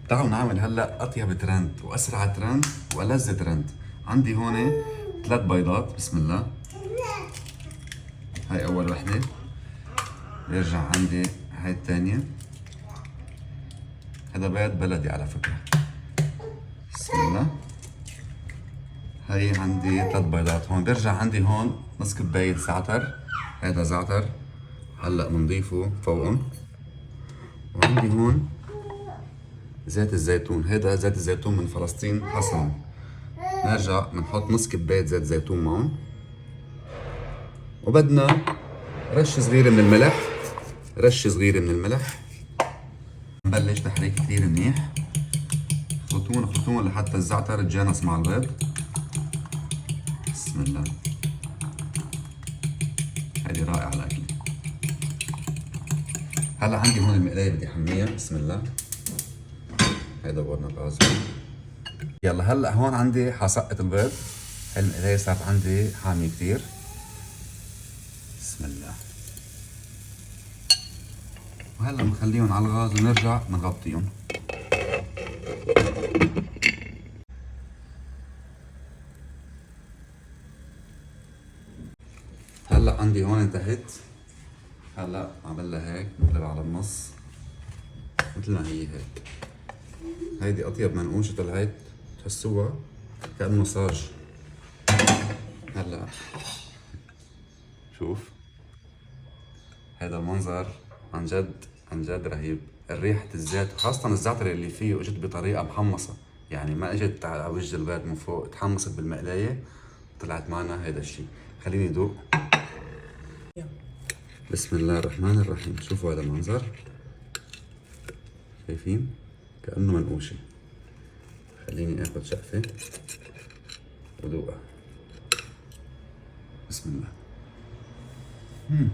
تعالوا نعمل هلا اطيب ترند واسرع ترند والذ ترند. عندي هون 3 بيضات، بسم الله. هاي اول وحده، بيرجع عندي هاي الثانيه. هذا بيض بلدي على فكره، بسم الله. هاي عندي 3 بيضات هون. بيرجع عندي هون نص كبايه زعتر، هذا زعتر هلا بنضيفه فوقهم. وعندي هون زيت الزيتون، هذا زيت الزيتون من فلسطين حصرا. نرجع بنحط نص كباية زيت زيتون معهم، وبدنا رش صغير من الملح، رش صغير من الملح. نبلش تحريك كثير منيح، خلطون خلطون لحتى الزعتر تجانس مع البيض. بسم الله، هذه رائعة الأكلة. هلا عندي هون المقلاية بدي أحميها، بسم الله. هي دورنا الغاز. يلا هلا هون عندي حسقط البيض، هاي المقلاية صارت عندي حامية كثير. بسم الله. وهلا بنخليهم على الغاز ونرجع بنغطيهم. هلا عندي هون انتهت. هلا عملها هيك، بقلبها على النص مثل ما هي هيك. هيدي اطيب منقوشة طلعت، تحسوها كأنه صاج. هلا شوف هذا المنظر، عن جد عن جد رهيب. ريحة الزيت وخاصة الزعتر اللي فيه اجت بطريقة محمصة، يعني ما اجت على وجه البيض من فوق، تحمصت بالمقلاية طلعت معنا هيدا الشيء. خليني ادوق. بسم الله الرحمن الرحيم. شوفوا هذا المنظر، شايفين كأنه منقوشة. خليني اخذ شقفة ودوقها. بسم الله. مم.